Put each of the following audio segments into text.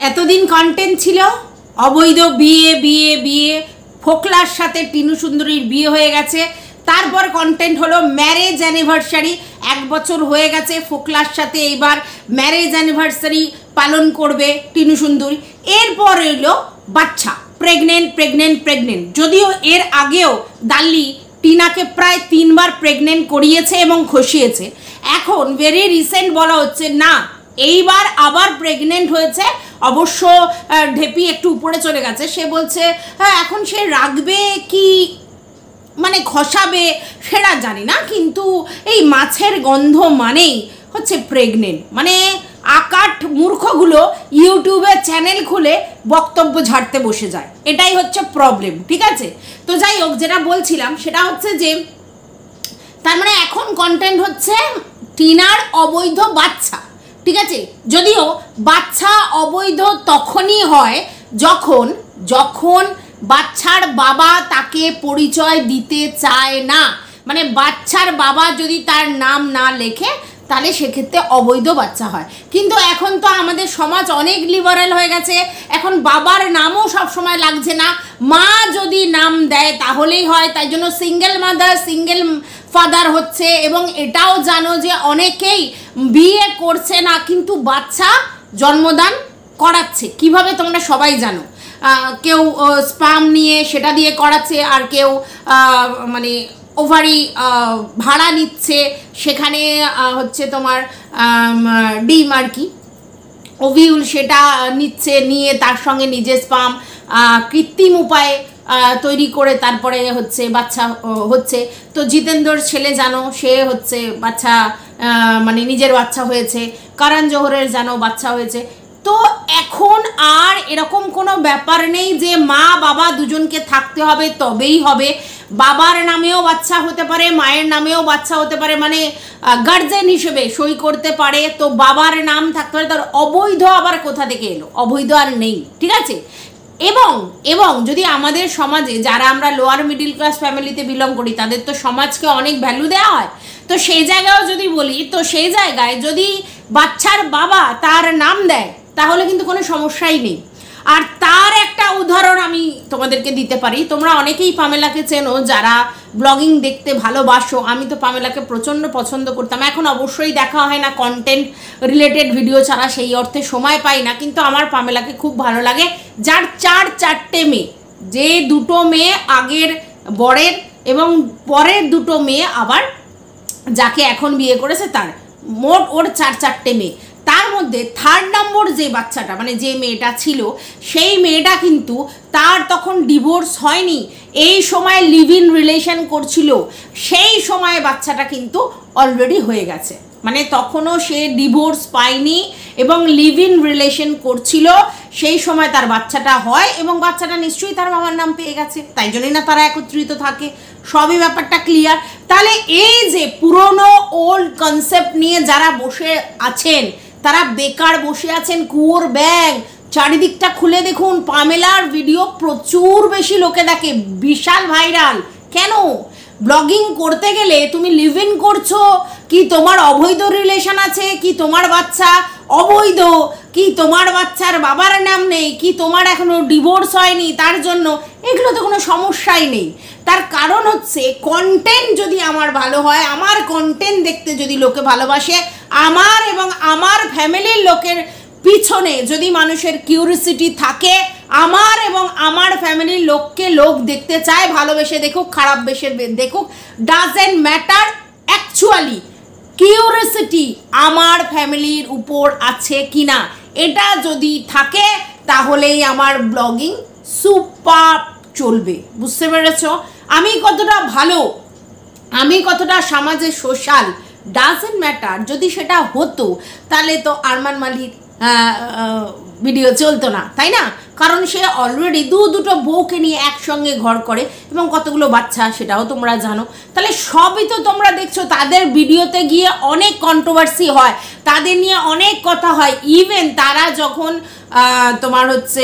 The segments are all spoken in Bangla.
এতদিন কন্টেন্ট ছিল অবৈধ বিয়ে বিয়ে বিয়ে, ফোকলার সাথে টিনু সুন্দরীর বিয়ে হয়ে গেছে। তারপর কন্টেন্ট হলো ম্যারেজ অ্যানিভার্সারি, 1 বছর হয়ে গেছে ফোকলার সাথে, এইবার ম্যারেজ অ্যানিভার্সারি পালন করবে টিনু সুন্দরী। এরপর এলো বাচ্চা, প্রেগনেন্ট প্রেগনেন্ট প্রেগনেন্ট। যদিও এর আগেও দাল্লি টিনাকে প্রায় 3 বার প্রেগনেন্ট করিয়েছে এবং খসিয়েছে। এখন ভেরি রিসেন্ট বলা হচ্ছে না, এইবার আবার প্রেগনেন্ট হয়েছে। অবশ্য ঢেপি একটু উপরে চলে গেছে, সে বলছে হ্যাঁ এখন সে রাখবে কি মানে খসাবে সেটা জানি না, কিন্তু এই মাছের গন্ধ মানেই হচ্ছে প্রেগনেন্ট। মানে আকাট মূর্খগুলো ইউটিউবে চ্যানেল খুলে বক্তব্য ঝাড়তে বসে যায়, এটাই হচ্ছে প্রবলেম। ঠিক আছে, তো যাই হোক, যেটা বলছিলাম সেটা হচ্ছে যে তার মানে এখন কন্টেন্ট হচ্ছে টিনার অবৈধ বাচ্চা। ঠিক আছে, যদিও বাচ্চা অবৈধ তখনই হয় যখন যখন বাচ্চার বাবা তাকে পরিচয় দিতে চায় না। মানে বাচ্চার বাবা যদি তার নাম না লেখে তাহলে সেক্ষেত্রে অবৈধ বাচ্চা হয়। কিন্তু এখন তো আমাদের সমাজ অনেক লিবারেল হয়ে গেছে, এখন বাবার নামও সবসময় লাগছে না, মা যদি নাম দেয় তাহলেই হয়। তাই জন্য সিঙ্গেল মাদার সিঙ্গেল ফাদার হচ্ছে। এবং এটাও জানো যে অনেকেই বিয়ে করছে না কিন্তু বাচ্চা জন্মদান করাচ্ছে। কিভাবে তোমরা সবাই জানো, কেউ স্পাম নিয়ে সেটা দিয়ে করাচ্ছে, আর কেউ মানে ওভারি ভাড়া নিচ্ছে, সেখানে হচ্ছে তোমার ডিম আর কি ওভিউল সেটা নিচ্ছে, নিয়ে তার সঙ্গে নিজের স্পাম কৃত্রিম উপায়ে তৈরি করে তারপরে হচ্ছে বাচ্চা হচ্ছে। তো জিতেন্দ্রর ছেলে জানো সে হচ্ছে বাচ্চা মানে নিজের বাচ্চা হয়েছে, করণ জোহরের জানো বাচ্চা হয়েছে। তো এখন আর এরকম কোনো ব্যাপার নেই যে মা বাবা দুজনকে থাকতে হবে তবেই হবে। বাবার নামেও বাচ্চা হতে পারে, মায়ের নামেও বাচ্চা হতে পারে, মানে গার্জেন হিসেবে সই করতে পারে। তো বাবার নাম থাকতে পারে, তার অবৈধ আবার কোথা থেকে এলো? অবৈধ আর নেই। ঠিক আছে, এবং এবং যদি আমাদের সমাজে যারা আমরা লোয়ার মিডিল ক্লাস ফ্যামিলিতে বিলং করি তাদের তো সমাজকে অনেক ভ্যালু দেওয়া হয়। তো সেই জায়গায়ও যদি বলি, তো সেই জায়গায় যদি বাচ্চার বাবা তার নাম দেয় তাহলে কিন্তু কোনো সমস্যাই নেই। আর তার একটা উদাহরণ আমি তোমাদেরকে দিতে পারি। তোমরা অনেকেই পামেলাকে চেনো যারা ব্লগিং দেখতে ভালোবাসো। আমি তো পামেলাকে প্রচণ্ড পছন্দ করতাম, এখন অবশ্যই দেখা হয় না, কন্টেন্ট রিলেটেড ভিডিও ছাড়া সেই অর্থে সময় পাই না, কিন্তু আমার পামেলাকে খুব ভালো লাগে। যার 4-4টে মেয়ে, যে 2টো মেয়ে আগের বরের এবং পরের 2টো মেয়ে আবার যাকে এখন বিয়ে করেছে তার, মোট ওর 4-4টে মেয়ে। তার মধ্যে 3rd নম্বর যে বাচ্চাটা মানে যে মেয়েটা ছিল, সেই মেয়েটা কিন্তু তার তখন ডিভোর্স হয়নি, এই সময় লিভ ইন রিলেশন করছিল, সেই সময় বাচ্চাটা কিন্তু অলরেডি হয়ে গেছে। মানে তখনও সে ডিভোর্স পায়নি এবং লিভ ইন রিলেশন করছিল, সেই সময় তার বাচ্চাটা হয় এবং বাচ্চাটা নিশ্চয়ই তার বাবার নাম পেয়ে গেছে, তাই জন্যই না তারা একত্রিত থাকে। সবই ব্যাপারটা ক্লিয়ার। তাহলে এই যে পুরনো ওল্ড কনসেপ্ট নিয়ে যারা বসে আছেন তারা বেকার বসে আছেন, কুয়োর ব্যাগ। চারিদিকটা খুলে দেখুন, পামেলার ভিডিও প্রচুর বেশি লোকে দেখে, বিশাল ভাইরাল। কেন? ব্লগিং করতে গেলে তুমি লিভ ইন করছো কি তোমার অবৈধ রিলেশন আছে, কি তোমার বাচ্চা অবৈধ, কি তোমার বাচ্চার বাবার নাম নেই, কি তোমার এখনো ডিভোর্স হয়নি, তার জন্য এগুলো তো কোনো সমস্যাই নেই। তার কারণ হচ্ছে কন্টেন্ট যদি আমার ভালো হয়, আমার কন্টেন্ট দেখতে যদি লোকে ভালোবাসে, আমার এবং আমার ফ্যামিলির লোকের পিছনে যদি মানুষের কিউরিসিটি থাকে, আমার এবং আমার ফ্যামিলির লোককে লোক দেখতে চায়, ভালোবেসে দেখুক খারাপ বেসে দেখুক, ডাজেন্ট ম্যাটার। অ্যাকচুয়ালি কিউরিসিটি আমার ফ্যামিলির উপর আছে কিনা, এটা যদি থাকে তাহলেই আমার ব্লগিং সুপার চলবে। বুঝতে পেরেছ আমি কতটা ভালো, আমি কতটা সমাজে সোশ্যাল, ডাজেন্ট ম্যাটার। যদি সেটা হতো তাহলে তো আরমান মালির ভিডিও চলতো না, তাই না? কারণ সে অলরেডি 2-2টো বউকে নিয়ে একসঙ্গে ঘর করে এবং কতগুলো বাচ্চা, সেটাও তোমরা জানো। তাহলে সবই তো তোমরা দেখছো, তাদের ভিডিওতে গিয়ে অনেক কন্ট্রোভার্সি হয়, তাদের নিয়ে অনেক কথা হয়। ইভেন তারা যখন তোমার হচ্ছে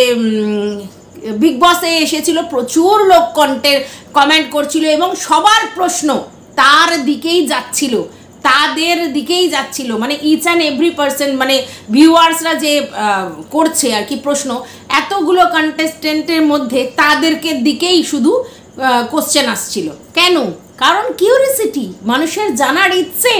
বিগ বসে এসেছিল, প্রচুর লোক কমেন্ট করছিল এবং সবার প্রশ্ন তার দিকেই যাচ্ছিল। তাদের দিকেই যাচ্ছিল, মানে ইচ অ্যান্ড এভরি পার্সন, মানে ভিউয়ার্সরা যে করছে আর কি প্রশ্ন, এতগুলো কন্টেস্টেন্টের মধ্যে তাদেরকে দিকেই শুধু কোশ্চেন আসছিল। কেন? কারণ কিউরিসিটি, মানুষের জানার ইচ্ছে,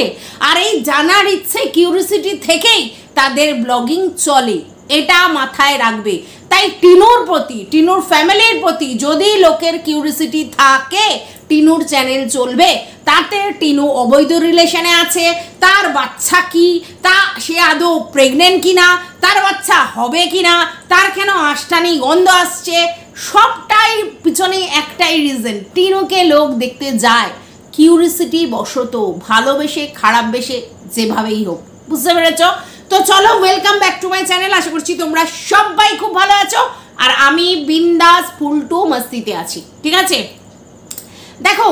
আর এই জানার ইচ্ছে কিউরিসিটি থেকেই তাদের ব্লগিং চলে, এটা মাথায় রাখবে। তাই টিনুর প্রতি, টিনুর ফ্যামিলির প্রতি যদি লোকের কিউরিসিটি থাকে, টিনুর চ্যানেল চলবে। তাতে টিনু অবৈধ রিলেশনে আছে, তার বাচ্চা কি, তা সে আদৌ প্রেগনেন্ট কিনা, তার বাচ্চা হবে কিনা, তার কেন আষ্টানি গন্ধ আসছে, সবটাই পিছনে একটাই রিজন, টিনুকে লোক দেখতে যায় কিউরিসিটি বশত, ভালোবেসে খারাপ বেসে, যেভাবেই হোক। বুঝতে পেরেছ? তো চলো, welcome back to my channel. আশা করছি তোমরা সবাই খুব ভালো আছো, আর আমি বিন্দাস ফুলটু মস্তিতে আছি। ঠিক আছে, দেখো,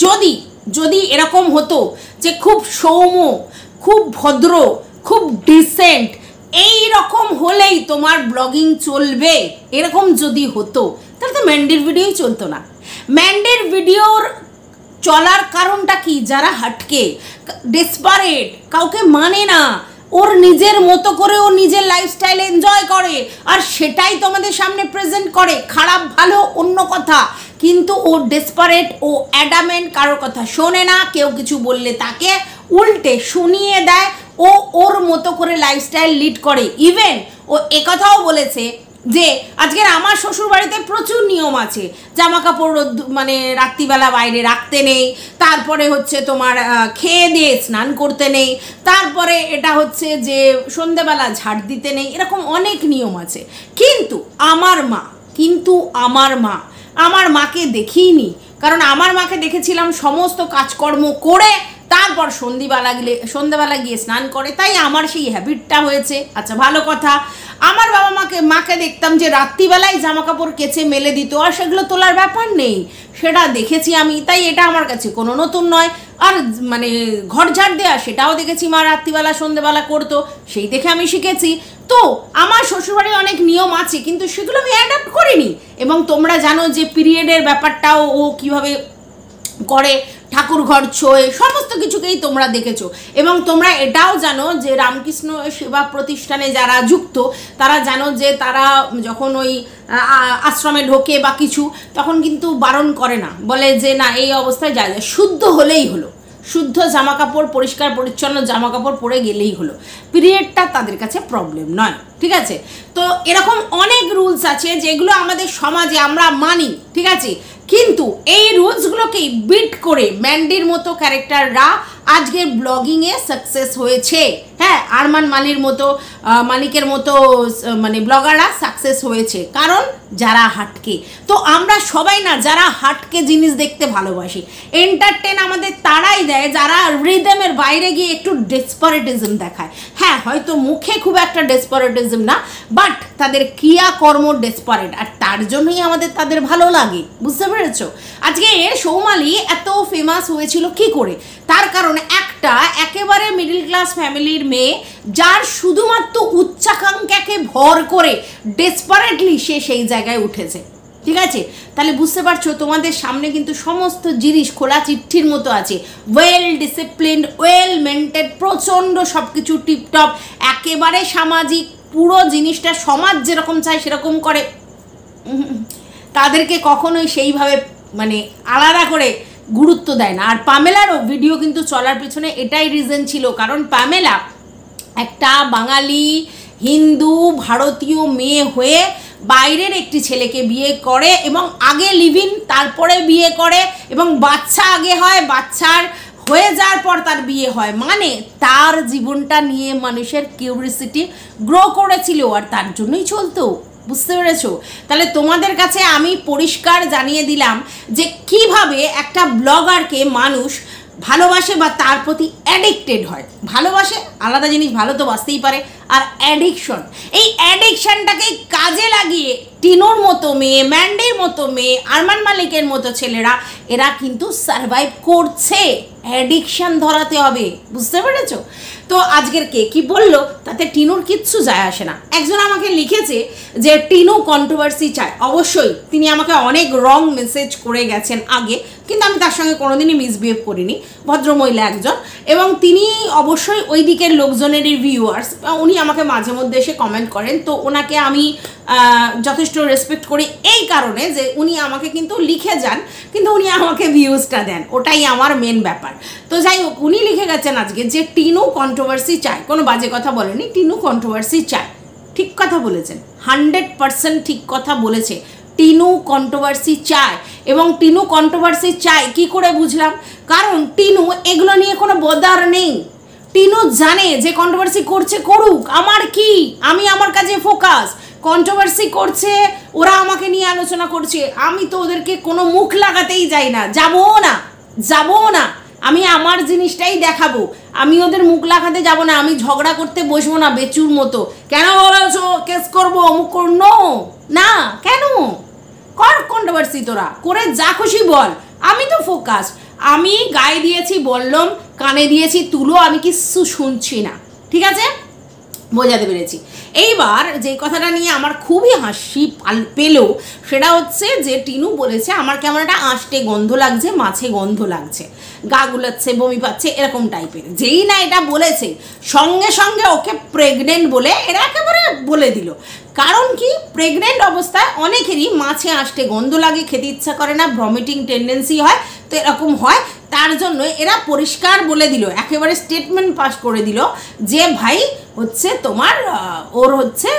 যদি যদি এরকম হতো যে খুব সৌম্য, খুব ভদ্র, খুব ডিসেন্ট, এই রকম হলেই তোমার ব্লগিং চলবে, এরকম যদি হতো তাহলে তো ম্যান্ডির ভিডিওই চলতো না। ম্যান্ডির ভিডিওর চলার কারণটা কি? যারা হাটকে, ডেসপারেট, কাউকে মানে না, ওর নিজের মতো করে ও নিজের লাইফস্টাইল এনজয় করে, আর সেটাই তোমাদের সামনে প্রেজেন্ট করে। খারাপ ভালো অন্য কথা, কিন্তু ও ডেসপারেট, ও অ্যাডামেন্ট, কারোর কথা শোনে না, কেউ কিছু বললে তাকে উল্টে শুনিয়ে দেয়, ও ওর মতো করে লাইফস্টাইল লিড করে। ইভেন ও একথাও বলেছে যে আজকের আমার শ্বশুর বাড়িতে প্রচুর নিয়ম আছে, জামা কাপড় মানে রাত্রিবেলা বাইরে রাখতে নেই, তারপরে হচ্ছে তোমার খেয়ে দিয়ে স্নান করতে নেই, তারপরে এটা হচ্ছে যে সন্ধেবেলা ঝাড় দিতে নেই, এরকম অনেক নিয়ম আছে। কিন্তু আমার মাকে দেখিনি, কারণ আমার মাকে দেখেছিলাম সমস্ত কাজকর্ম করে তারপর সন্ধ্যেবেলা গিয়ে স্নান করে, তাই আমার সেই হ্যাবিটটা হয়েছে। আচ্ছা, ভালো কথা। আমার বাবা মাকে দেখতাম যে রাত্রিবেলায় জামা কাপড় কেচে মেলে দিত, আর সেগুলো তোলার ব্যাপার নেই, সেটা দেখেছি আমি, তাই এটা আমার কাছে কোনো নতুন নয়। আর মানে ঘর ঝাড় দেওয়া, সেটাও দেখেছি মা রাত্রিবেলা সন্ধ্যেবেলা করতো, সেই দেখে আমি শিখেছি। তো আমার শ্বশুরবাড়ি অনেক নিয়ম আছে, কিন্তু সেগুলো আমি অ্যাডাপ্ট করিনি। এবং তোমরা জানো যে পিরিয়ডের ব্যাপারটাও ও কিভাবে করে, ঠাকুর ঘর ছোঁয়ে, সমস্ত কিছুকেই তোমরা দেখেছো। এবং তোমরা এটাও জানো যে রামকৃষ্ণ সেবা প্রতিষ্ঠানে যারা যুক্ত, তারা জানো যে তারা যখন ওই আশ্রমে ঢোকে বা কিছু, তখন কিন্তু বারণ করে না, বলে যে না, এই অবস্থায় যায়, শুদ্ধ হলেই হলো, শুদ্ধ জামা কাপড়, পরিষ্কার পরিচ্ছন্ন জামা কাপড় পরে গেলেই হলো, পিরিয়ডটা তাদের কাছে প্রবলেম নয়। ঠিক আছে, তো এরকম অনেক রুলস আছে যেগুলো আমাদের সমাজে আমরা মানি। ঠিক আছে, কিন্তু এই রুলসগুলোকেই বিট করে ম্যান্ডির মতো ক্যারেক্টাররা আজকের ব্লগিংয়ে সাকসেস হয়েছে। হ্যাঁ, আরমান মালিকের মতো মানে ব্লগাররা সাকসেস হয়েছে, কারণ যারা হাটকে। তো আমরা সবাই না যারা হাটকে জিনিস দেখতে ভালোবাসি, এন্টারটেন আমাদের তারাই দেয় যারা রিদমের বাইরে গিয়ে একটু ডেসপারেটিজম দেখায়। হ্যাঁ, হয়তো মুখে খুব একটা ডেসপারেটিজম না, বাট তাদের ক্রিয়াকর্ম ডেসপারেট, আর তার জন্যই আমাদের তাদের ভালো লাগে। বুঝতে পেরেছো? আজকে সৌমালি এত ফেমাস হয়েছিল কি করে? তার কারণ একটা একেবারে মিডল ক্লাস ফ্যামিলির মেয়ে, যার শুধুমাত্র উচ্চাকাঙ্ক্ষাকে ভর করে ডেসপারেটলি সে সেই জায়গায় উঠেছে। ঠিক আছে, তাহলে বুঝতে পারছো তোমাদের সামনে কিন্তু সমস্ত জিনিস খোলা চিঠির মতো আছে, ওয়েল ডিসিপ্লিনড, ওয়েল মেনটেন, প্রচণ্ড সব কিছু টিপটপ, একেবারে সামাজিক, পুরো জিনিসটা সমাজ যেরকম চায় সেরকম করে। তাদেরকে কখনোই সেইভাবে মানে আলাদা করে গুরুত্ব দেয় না। আর পামেলারও ভিডিও কিন্তু চলার পিছনে এটাই রিজন ছিল, কারণ পামেলা একটা বাঙালি হিন্দু ভারতীয় মেয়ে হয়ে বাইরের একটি ছেলেকে বিয়ে করে, এবং আগে লিভ ইন তারপরে বিয়ে করে, এবং বাচ্চা আগে হয়, বাচ্চার হয়ে যাওয়ার পর তার বিয়ে হয়, মানে তার জীবনটা নিয়ে মানুষের কিউরিসিটি গ্রো করেছিল, আর তার জন্যই চলতো। বুঝতে পেরেছো? তাহলে তোমাদের কাছে আমি পরিষ্কার জানিয়ে দিলাম যে কিভাবে একটা ব্লগারকে মানুষ ভালোবাসে বা তার প্রতি অ্যাডিক্টেড হয়। ভালোবাসে আলাদা জিনিস, ভালো তো বাসতেই পারে, আর অ্যাডিকশন, এই অ্যাডিকশনটাকে কাজে লাগিয়ে টিনুর মতো মেয়ে, ম্যান্ডির মতো মেয়ে, আরমান মালিকের মতো ছেলেরা এরা কিন্তু সারভাইভ করছে। অ্যাডিকশন ধরাতে হবে। বুঝতে পেরেছো? তো আজকের কে কি বললো তাতে টিনুর কিচ্ছু যায় আসে না। একজন আমাকে লিখেছে যে টিনু কন্ট্রোভার্সি চায়। অবশ্যই তিনি আমাকে অনেক রং মেসেজ করে গেছেন আগে, কিন্তু আমি তার সঙ্গে কোনোদিনই মিসবিহেভ করিনি, ভদ্রমহিলা একজন, এবং তিনি অবশ্যই ওই দিকের লোকজনেরই ভিউয়ার্স, উনি আমাকে মাঝে মধ্যে এসে কমেন্ট করেন। তো ওনাকে আমি যথেষ্ট রেসপেক্ট করি এই কারণে যে উনি আমাকে কিন্তু লিখে যান, কিন্তু উনি আমাকে ভিউজটা দেন, ওটাই আমার মেন ব্যাপার। তো যাই হোক, উনি লিখে গেছেন আজকে যে টিনু কন্ট্রোভার্সি চায়, কোনো বাজে কথা বলেনি, টিনু কন্ট্রোভার্সি চায়। ঠিক কথা বলেছেন, 100% ঠিক কথা বলেছে। টিনু কন্ট্রোভার্সি চায়, এবং টিনু কন্ট্রোভার্সি চায় কি করে বুঝলাম, কারণ টিনু এগুলো নিয়ে কোনো বদার নেই। টিনু জানে যে কন্ট্রোভার্সি করছে করুক, আমার কি, আমি আমার কাজে ফোকাস। কন্ট্রোভার্সি করছে, ওরা আমাকে নিয়ে আলোচনা করছে, আমি তো ওদেরকে কোনো মুখ লাগাতেই যাই না, যাবো না, আমি আমার জিনিসটাই দেখাবো, আমি ওদের মুখ লাগাতে যাব না, আমি ঝগড়া করতে বসবো না বেচুর মতো। কেন বলেছো কেস করবো অমুক করবো না, কেন কর কন্ট্রোভার্সি, তোরা করে যা খুশি বল, আমি তো ফোকাস। আমি গায়ে দিয়েছি বললাম, কানে দিয়েছি তুলো, আমি কিছু শুনছি না। ঠিক আছে, বোঝাতে পেরেছি। এইবার যে কথাটা নিয়ে আমার খুবই হাসি পেল সেটা হচ্ছে যে টিনু বলেছে আমার কেমন একটা আঁশটে গন্ধ লাগছে, মাছে গন্ধ লাগছে, গা গুলাচ্ছে, বমি পাচ্ছে, এরকম টাইপের। যেই না এটা বলেছে সঙ্গে সঙ্গে ওকে প্রেগনেন্ট বলে এরা একেবারে বলে দিল। কারণ কি, প্রেগনেন্ট অবস্থায় অনেকেরই মাছে আঁশটে গন্ধ লাগে, খেতে ইচ্ছা করে না, ভমিটিং টেন্ডেন্সি হয়, তো এরকম হয়। তার জন্য এরা পরিষ্কার বলে দিল, একেবারে স্টেটমেন্ট পাস করে দিল যে ভাই হচ্ছে তোমার ওর হচ্ছে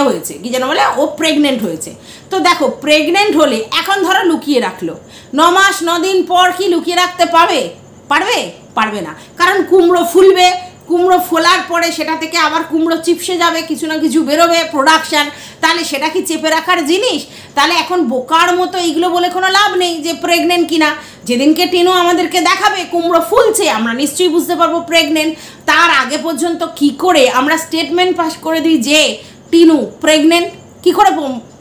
হয়েছে কি যেন বলে, ও প্রেগনেন্ট হয়েছে। তো দেখো, প্রেগনেন্ট হলে এখন ধরো লুকিয়ে রাখলো, 9 মাস 9 দিন পর কি লুকিয়ে রাখতে পারবে না, কারণ কুমড়ো ফুলবে, কুমড়ো ফোলার পরে সেটা থেকে আবার কুমড়ো চিপসে যাবে, কিছু না কিছু বেরোবে প্রোডাকশান, তাহলে সেটা কি চেপে রাখার জিনিস? তাহলে এখন বোকার মতো এইগুলো বলে কোনো লাভ নেই যে প্রেগনেন্ট কিনা। যেদিনকে টিনু আমাদেরকে দেখাবে কুমড়ো ফুলছে, আমরা নিশ্চয়ই বুঝতে পারবো প্রেগনেন্ট। তার আগে পর্যন্ত কি করে আমরা স্টেটমেন্ট পাস করে দিই যে টিনু প্রেগনেন্ট? কি করে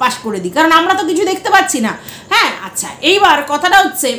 পাস করে দিই, কারণ আমরা তো কিছু দেখতে পাচ্ছি না। হ্যাঁ, আচ্ছা, এইবার কথাটা হচ্ছে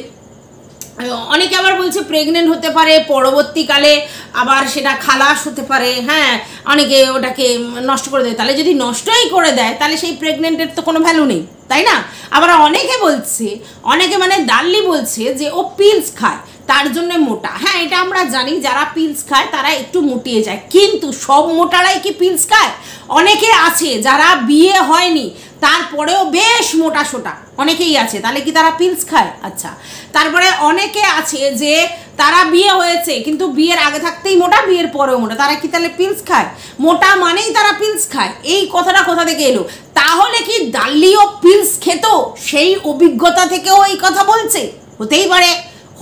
অনেকে আবার বলছে প্রেগনেন্ট হতে পারে, পরবর্তীকালে আবার সেটা খালাস হতে পারে। হ্যাঁ, অনেকে ওটাকে নষ্ট করে দেয়, তাহলে যদি নষ্টই করে দেয় তাহলে সেই প্রেগনেন্টের তো কোনো ভ্যালু নেই, তাই না? আবার অনেকে মানে ডাল্লি বলছে যে ও পিলস খায় তার জন্য মোটা। হ্যাঁ, এটা আমরা জানি, যারা পিলস খায় তারা একটু মুটিয়ে যায়, কিন্তু সব মোটারাই কি পিলস খায়? অনেকে আছে যারা বিয়ে হয়নি তারপরেও বেশ মোটা সোটা, অনেকেই আছে, তাহলে কি তারা পিলস খায়? আচ্ছা, তারপরে অনেকে আছে যে তারা বিয়ে হয়েছে কিন্তু বিয়ের আগে থাকতেই মোটা, বিয়ের পরেও মোটা, তারা কি তাহলে পিলস খায়? মোটা মানেই তারা পিলস খায়, এই কথাটা কোথা থেকে এলো? তাহলে কি ডাল্লিও পিলস খেত? সেই অভিজ্ঞতা থেকেও এই কথা বলছে?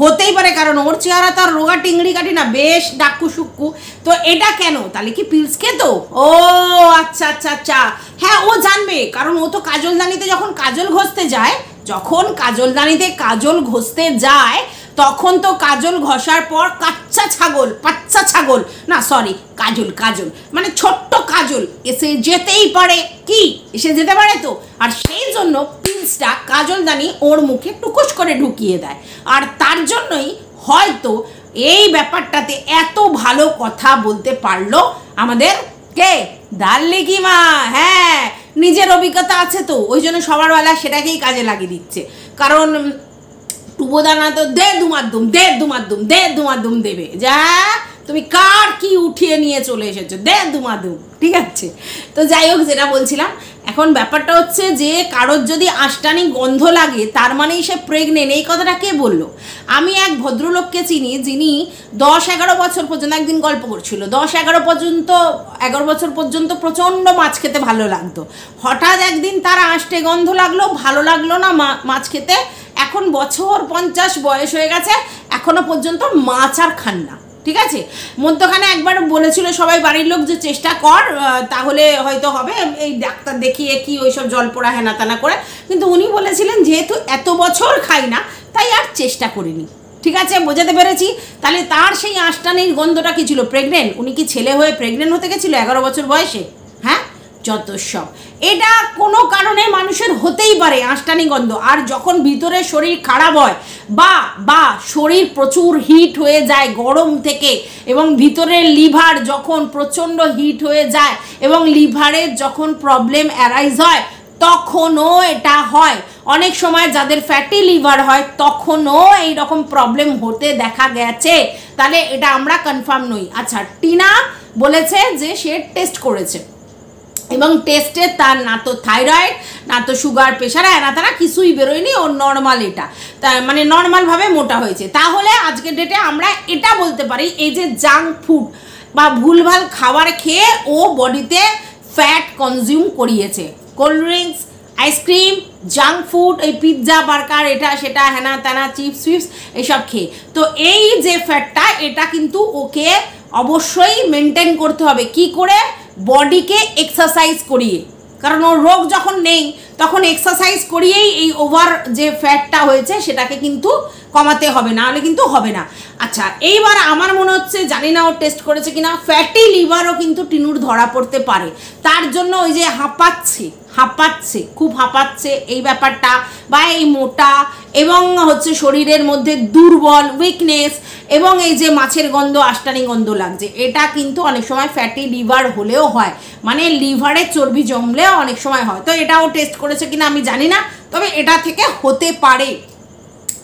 হতেই পারে, কারণ ওর চেহারা তার রোগা টিংড়ি কাটি না, বেশ ডাক্কু সুক্কু। তো এটা কেন, তাহলে কি পিলস খেত? ও আচ্ছা, হ্যাঁ, ও জানবে, কারণ ও তো কাজলদানিতে যখন কাজল ঘষতে যায় তখন তো কাজল ঘষার পর পাচ্চা ছাগল না, সরি, কাজল মানে ছোট্ট কাজল এসে যেতেই পারে, এসে যেতে পারে তো। আর সেই জন্য পিলসটা কাজলদানি ওর মুখে টুকুস করে ঢুকিয়ে দেয়, আর তার জন্যই হয়তো এই ব্যাপারটাতে এত ভালো কথা বলতে পারলো আমাদের কে, ডাল্লি মা। হ্যাঁ, নিজের অভিজ্ঞতা আছে তো, ওই জন্য সবার বেলা সেটাকেই কাজে লাগিয়ে দিচ্ছে। কারণ টুবোদানা তো দে দুমাদুম দেবে, যা তুমি কার কি উঠিয়ে নিয়ে চলে এসেছো, দে দুমাদুম। ঠিক আছে, তো যাই হোক, যেটা বলছিলাম, এখন ব্যাপারটা হচ্ছে যে কারোর যদি আষ্টানি গন্ধ লাগে তার মানেই সে প্রেগনেন্ট, এই কথাটা কে বললো? আমি এক ভদ্রলোককে চিনি যিনি 10-11 বছর পর্যন্ত, একদিন গল্প করছিল, 10-11 বছর পর্যন্ত প্রচণ্ড মাছ খেতে ভালো লাগতো। হঠাৎ একদিন তার আষ্টে গন্ধ লাগলো, ভালো লাগলো না মাছ খেতে, এখন বছর 50 বয়স হয়ে গেছে, এখনো পর্যন্ত মাছ আর খান না। ঠিক আছে, মধ্যখানে একবার বলেছিল সবাই বাড়ির লোক যে চেষ্টা কর, তাহলে হয়তো হবে, এই ডাক্তার দেখিয়ে কি ওইসব জল পোড়া হেনাতানা করে, কিন্তু উনি বলেছিলেন যেহেতু এত বছর খাই না তাই আর চেষ্টা করিনি। ঠিক আছে, বোঝাতে পেরেছি? তাহলে তার সেই আষ্টানির গন্ধটা কি ছিল? প্রেগনেন্ট। উনি কি ছেলে হয়ে প্রেগনেন্ট হতে গেছিল 11 বছর বয়সে? হ্যাঁ, যত সব। এটা কোনো কারণে মানুষের হতেই পারে আঁশটানি গন্ধ। আর যখন ভিতরে শরীর খারাপ হয় বা শরীর প্রচুর হিট হয়ে যায় গরম থেকে, এবং ভিতরের লিভার যখন প্রচণ্ড হিট হয়ে যায় এবং লিভারের যখন প্রবলেম অ্যারাইজ হয় তখনও এটা হয়। অনেক সময় যাদের ফ্যাটি লিভার হয় তখনও এইরকম প্রবলেম হতে দেখা গেছে। তাহলে এটা আমরা কনফার্ম নই। আচ্ছা, টিনা বলেছে যে সে টেস্ট করেছে এবং টেস্টে তার না তো থাইরয়েড, না তো সুগার, প্রেশার, তারা কিছুই বেরোয়নি, ওর নর্মাল। এটা মানে নর্মালভাবে মোটা হয়েছে। তাহলে আজকের ডেটে আমরা এটা বলতে পারি এই যে জাঙ্ক ফুড বা ভুলভাল খাবার খেয়ে ও বডিতে ফ্যাট কনজিউম করিয়েছে। Cold drinks, ice cream, junk food, এই পিৎজা, বার্গার, এটা সেটা, হেনা তেনা, চিপস ফিপস এসব খেয়ে। তো এই যে ফ্যাটটা এটা কিন্তু ওকে অবশ্যই মেনটেন করতে হবে। কি করে? বডিকে এক্সারসাইজ করিয়ে। কারণ ওর রোগ যখন নেই তখন এক্সারসাইজ করিয়েই এই ওভার যে ফ্যাটটা হয়েছে সেটাকে কিন্তু কমাতে হবে, না হলে কিন্তু হবে না। আচ্ছা, এইবার আমার মনে হচ্ছে, জানি না ও টেস্ট করেছে কিনা, ফ্যাটি লিভারও কিন্তু টিনুর ধরা পড়তে পারে। তার জন্য ওই যে খুব হাঁপাচ্ছে এই ব্যাপারটা, বা এই মোটা এবং হচ্ছে শরীরের মধ্যে দুর্বল, উইকনেস, এবং এই যে মাছের গন্ধ, আঁশটানি গন্ধ লাগছে, এটা কিন্তু অনেক সময় ফ্যাটি লিভার হলেও হয়, মানে লিভারে চর্বি জমলেও অনেক সময় হয়। তো এটাও টেস্ট করেছে কিনা আমি জানি না, তবে এটা থেকে হতে পারে।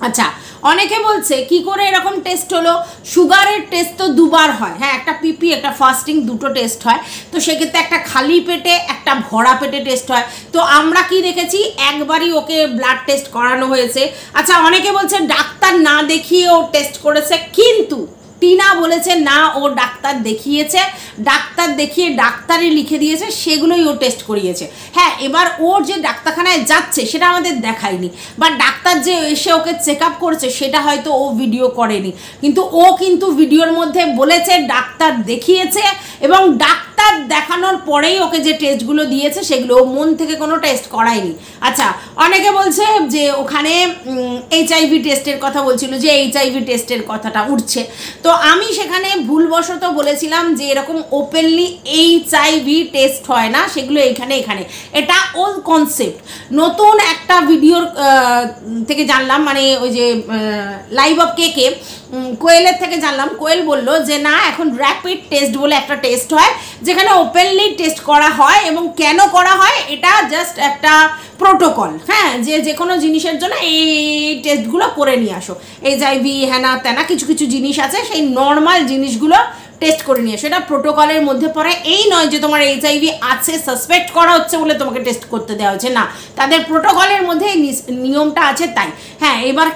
আচ্ছা, অনেকে বলছে কি করে এরকম টেস্ট হলো? সুগারের টেস্ট তো দুবার হয়, হ্যাঁ, একটা পিপি, একটা ফাস্টিং, দুটো টেস্ট হয়। তো সেক্ষেত্রে একটা খালি পেটে, একটা ভরা পেটে টেস্ট হয়। তো আমরা কি দেখেছি, একবারই ওকে ব্লাড টেস্ট করানো হয়েছে। আচ্ছা, অনেকে বলছে ডাক্তার না দেখিয়ে ও টেস্ট করেছে, কিন্তু টিনা বলেছে না, ও ডাক্তার দেখিয়েছে, ডাক্তার দেখিয়ে ডাক্তারই লিখে দিয়েছে, সেগুলোই ও টেস্ট করিয়েছে। হ্যাঁ, এবার ওর যে ডাক্তারখানায় যাচ্ছে সেটা আমাদের দেখায়নি, বা ডাক্তার যে এসে ওকে চেক আপ করছে সেটা হয়তো ও ভিডিও করেনি, কিন্তু ও কিন্তু ভিডিওর মধ্যে বলেছে ডাক্তার দেখিয়েছে, এবং ডাক্তার দেখানোর পরেই ওকে যে টেস্টগুলো দিয়েছে সেগুলো ও মন থেকে কোনো টেস্ট করায়নি। আচ্ছা, অনেকে বলছে যে ওখানে HIV টেস্টের কথা বলছিল, যে HIV টেস্টের কথাটা উঠছে। তো আমি সেখানে ভুলবশত বলেছিলাম যে এরকম ওপেনলি HIV টেস্ট হয় না, সেগুলো এখানে এটা ওল্ড কনসেপ্ট। নতুন একটা ভিডিওর থেকে জানলাম, মানে ওই যে লাইভ অফ কে কোয়েলের থেকে জানলাম। কোয়েল বলল যে না, এখন র্যাপিড টেস্ট বলে একটা টেস্ট হয় যেখানে ওপেনলি টেস্ট করা হয়, এবং কেন করা হয় এটা জাস্ট একটা প্রোটোকল, হ্যাঁ, যে কোনো জিনিসের জন্য এই টেস্টগুলো করে নিয়ে আসো। HIV, হেনা তেনা কিছু কিছু জিনিস আছে, সেই নর্মাল জিনিসগুলো টেস্ট করে নিয়ে আসো, এটা প্রোটোকলের মধ্যে পড়ে। এই নয় যে তোমার HIV আছে, সাসপেক্ট করা হচ্ছে বলে তোমাকে টেস্ট করতে দেওয়া হচ্ছে, না, তাদের প্রোটোকলের মধ্যে এই নিয়মটা আছে, তাই। হ্যাঁ, এবার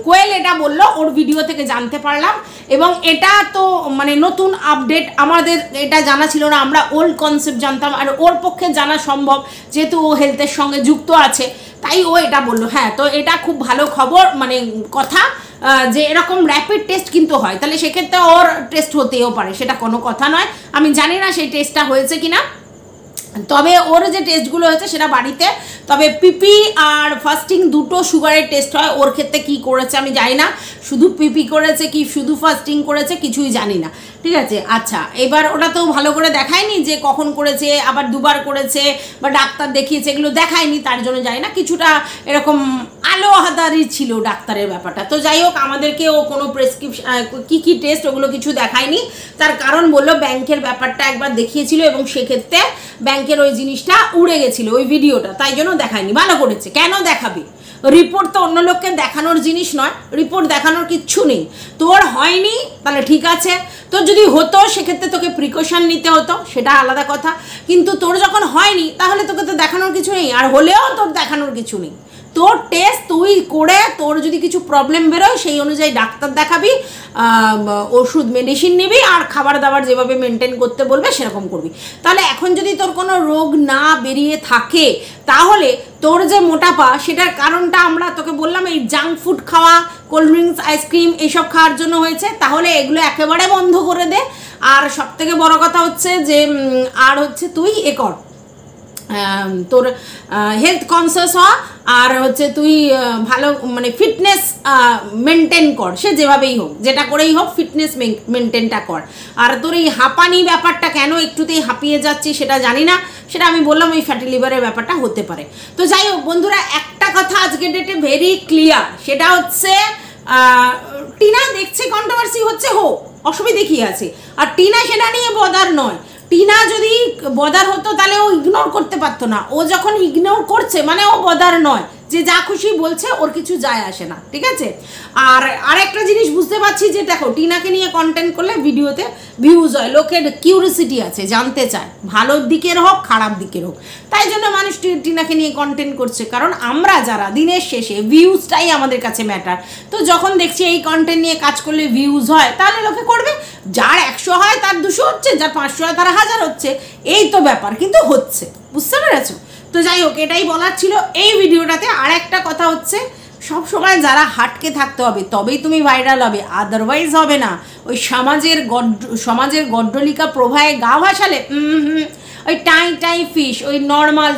কোয়েল এটা বললো, ওর ভিডিও থেকে জানতে পারলাম, এবং এটা তো মানে নতুন আপডেট, আমাদের এটা জানা ছিল না, আমরা ওল্ড কনসেপ্ট জানতাম, আর ওর পক্ষে জানা সম্ভব যেহেতু ও হেলথের সঙ্গে যুক্ত আছে, তাই ও এটা বললো। হ্যাঁ, তো এটা খুব ভালো খবর, মানে কথা, যে এরকম র্যাপিড টেস্ট কিন্তু হয়, তাহলে সেক্ষেত্রে ওর টেস্ট হতেও পারে, সেটা কোনো কথা নয়। আমি জানি না সেই টেস্টটা হয়েছে কিনা, তবে ওর যে টেস্টগুলো হয়েছে সেটা বাড়িতে। তবে পিপি আর ফাস্টিং দুটো সুগারের টেস্ট হয়, ওর ক্ষেত্রে কি করেছে আমি জানি না, শুধু পিপি করেছে কি শুধু ফাস্টিং করেছে কিছুই জানি না, ঠিক আছে। আচ্ছা, এবার ওটা তো ভালো করে দেখায়নি যে কখন করেছে, আবার দুবার করেছে বা ডাক্তার দেখিয়েছে, এগুলো দেখায়নি, তার জন্য জানি না, কিছুটা এরকম আলো আহাদারি ছিল ডাক্তারের ব্যাপারটা। তো যাই হোক, আমাদেরকে ও কোনো প্রেসক্রিপশন কী টেস্ট ওগুলো কিছু দেখায়নি, তার কারণ বললো ব্যাংকের ব্যাপারটা একবার দেখিয়েছিল, এবং সেক্ষেত্রে ব্যাংকের ওই জিনিসটা উড়ে গেছিলো ওই ভিডিওটা, তাই জন্য দেখায়নি। ভালো করেছে, কেন দেখাবে? রিপোর্ট তো অন্য লোককে দেখানোর জিনিস নয়, রিপোর্ট দেখানোর কিচ্ছু নেই। তোর হয়নি তাহলে ঠিক আছে, তোর যদি হতো সেক্ষেত্রে তোকে প্রিকশন নিতে হতো, সেটা আলাদা কথা, কিন্তু তোর যখন হয়নি তাহলে তোকে তো দেখানোর কিছু নেই, আর হলেও তোর দেখানোর কিছু নেই। তোর টেস্ট তুই করে, তোর যদি কিছু প্রবলেম বেরোয় সেই অনুযায়ী ডাক্তার দেখাবি, ওষুধ মেডিসিন নিবি, আর খাবার দাবার যেভাবে মেনটেন করতে বলবে সেরকম করবি। তাহলে এখন যদি তোর কোনো রোগ না বেরিয়ে থাকে, তাহলে তোর যে মোটাপা সেটার কারণটা আমরা তোকে বললাম এই জাঙ্ক ফুড খাওয়া, কোল্ড ড্রিঙ্কস, আইসক্রিম এইসব খাওয়ার জন্য হয়েছে। তাহলে এগুলো একেবারে বন্ধ করে দে। আর সবথেকে বড় কথা হচ্ছে যে আর হচ্ছে তুই কর, তোর হেলথ কনসিয়াস হ, আর হচ্ছে তুই ভালো মানে ফিটনেস মেনটেন কর, সে যেভাবেই হোক যেটা করেই হোক ফিটনেস মেনটেনটা কর। আর তোর এই হাঁপানি ব্যাপারটা কেন একটুতেই হাঁপিয়ে যাচ্ছি সেটা জানি না, সেটা আমি বললাম ওই ফ্যাটি লিভারের ব্যাপারটা হতে পারে। তো যাই হোক বন্ধুরা, একটা কথা আজকের ডেটে ভেরি ক্লিয়ার, সেটা হচ্ছে টিনা দেখছে কন্ট্রোভার্সি হচ্ছে, হোক, অসুবিধে কী আছে। আর টিনা সেটা নিয়ে বদার নয়। টিনা যদি বদার হতো তাহলে ও ইগনোর করতে পারতো না, ও যখন ইগনোর করছে মানে ও বদার নয়, যে যা খুশি বলছে ওর কিছু যায় আসে না, ঠিক আছে। আর আরেকটা জিনিস বুঝতে পারছি যে দেখো, টিনাকে নিয়ে কন্টেন্ট করলে ভিডিওতে ভিউজ হয়, লোকের কিউরিসিটি আছে, জানতে চায়, ভালো দিকের হোক খারাপ দিকের হোক, তাই জন্য মানুষ টিনাকে নিয়ে কন্টেন্ট করছে। কারণ আমরা যারা দিনের শেষে ভিউজটাই আমাদের কাছে ম্যাটার। তো যখন দেখছি এই কন্টেন্ট নিয়ে কাজ করলে ভিউজ হয় তাহলে লোকে করবে, যার 100 হয় তার 200 হচ্ছে, যার 500 হয় তার 1000 হচ্ছে, এই তো ব্যাপার, কিন্তু হচ্ছে, বুঝতে পেরেছো? তো যাই হোক, এটাই বলার ছিল এই ভিডিওটাতে। আর একটা কথা হচ্ছে, সব সময় যারা হাটকে থাকতে হবে তবেই তুমি ভাইরাল হবে, আদারওয়াইজ হবে না। ওই সমাজের গড্ডলিকা প্রভায়ে গা ভাসালে ওই টাই ফিশ, ওই নর্মাল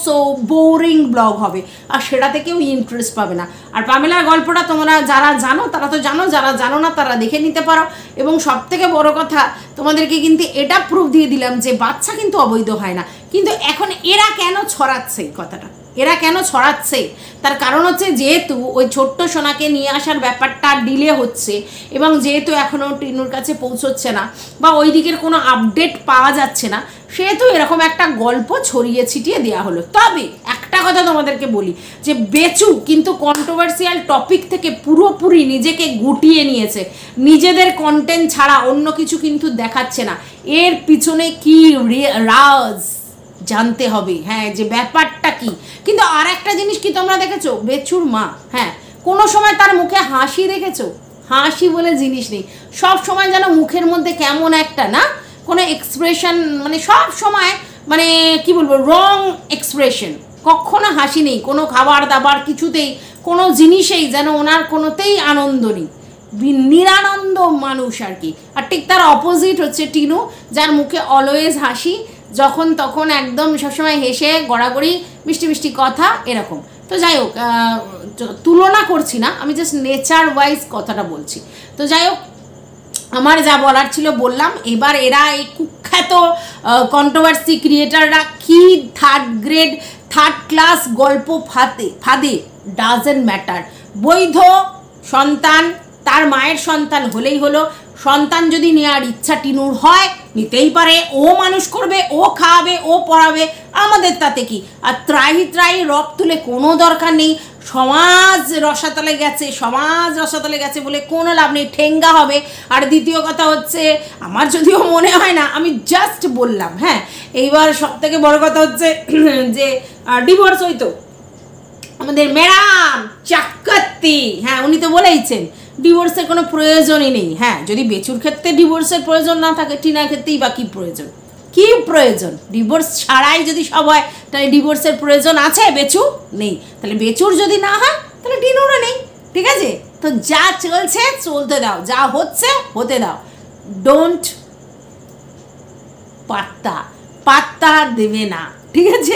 সো বোরিং ব্লগ হবে, আর সেটাতে কেউ ইন্টারেস্ট পাবে না। আর পামেলার গল্পটা তোমরা যারা জানো তারা তো জানো, যারা জানো না তারা দেখে নিতে পারো। এবং সব থেকে বড় কথা, তোমাদেরকে কিন্তু এটা প্রুফ দিয়ে দিলাম যে বাচ্চা কিন্তু অবৈধ হয় না। কিন্তু এখন এরা কেন ছড়াচ্ছে এই কথাটা, এরা কেন ছড়াচ্ছে, তার কারণ হচ্ছে যেহেতু ওই ছোট্ট সোনাকে নিয়ে আসার ব্যাপারটা ডিলে হচ্ছে, এবং যেহেতু এখনও টিনুর কাছে পৌঁছচ্ছে না বা ওই দিকের কোনো আপডেট পাওয়া যাচ্ছে না, সেহেতু এরকম একটা গল্প ছড়িয়ে ছিটিয়ে দেওয়া হলো। তবে একটা কথা তোমাদেরকে বলি, যে বেচু কিন্তু কন্ট্রোভার্সিয়াল টপিক থেকে পুরোপুরি নিজেকে গুটিয়ে নিয়েছে, নিজেদের কন্টেন্ট ছাড়া অন্য কিছু কিন্তু দেখাচ্ছে না। এর পিছনে কি রাজ জানতে হবে, হ্যাঁ, যে ব্যাপারটা কি। কিন্তু আর একটা জিনিস কি তোমরা দেখেছো, বেচুর মা, হ্যাঁ, কোনো সময় তার মুখে হাসি দেখেছো? হাসি বলে জিনিস নেই, সব সময় যেন মুখের মধ্যে কেমন একটা না কোনো এক্সপ্রেশন, মানে সব সময় মানে কি বলবো, রং এক্সপ্রেশন, কখনো হাসি নেই, কোনো খাবার দাবার কিছুতেই, কোনো জিনিসেই যেন ওনার কোনোতেই আনন্দ নেই, নিরানন্দ মানুষ আর কি। আর ঠিক তার অপোজিট হচ্ছে টিনু, যার মুখে অলওয়েজ হাসি, যখন তখন একদম সবসময় হেসে গড়াগড়ি, মিষ্টি মিষ্টি কথা, এরকম। তো যাই হোক, তুলনা করছি না, আমি জাস্ট নেচার ওয়াইজ কথাটা বলছি। তো যাই হোক, আমার যা বলার ছিল বললাম। এবার এরা এই কুখ্যাত কন্ট্রোভার্সি ক্রিয়েটাররা কি থার্ড ক্লাস গল্প ফাঁদে ডাজেন্ট ম্যাটার। বৈধ সন্তান, তার মায়ের সন্তান হলেই হলো, সন্তান যদি নেওয়ার ইচ্ছা টিনুর হয় নিতেই পারে, ও মানুষ করবে, ও খাওয়াবে, ও পড়াবে, আমাদের তাতে কি। আর ত্রাহি রব তুলে কোনো দরকার নেই। সমাজ রসাতলে গেছে বলে কোনো লাভ নেই, ঠেঙ্গা হবে। আর দ্বিতীয় কথা হচ্ছে, আমার যদিও মনে হয় না, আমি জাস্ট বললাম, হ্যাঁ। এইবার সব থেকে বড় কথা হচ্ছে যে ডিভোর্স হইতো আমাদের ম্যাডাম চাক্কাতি, হ্যাঁ, উনি তো বলেইছেন ডিভোর্সের কোনো প্রয়োজনই নেই। হ্যাঁ, যদি বেচুর ক্ষেত্রে ডিভোর্সের প্রয়োজন না থাকে, টিনার ক্ষেত্রেই বা কী প্রয়োজন? ডিভোর্স ছাড়াই যদি সব হয় তাহলে ডিভোর্সের প্রয়োজন আছে? বেচু নেই, তাহলে বেচুর যদি না হয় তাহলে টিনুরও নেই, ঠিক আছে। তো যা চলছে চলতে দাও, যা হচ্ছে হতে দাও, ডোন্ট পাত্তা দেবে না, ঠিক আছে।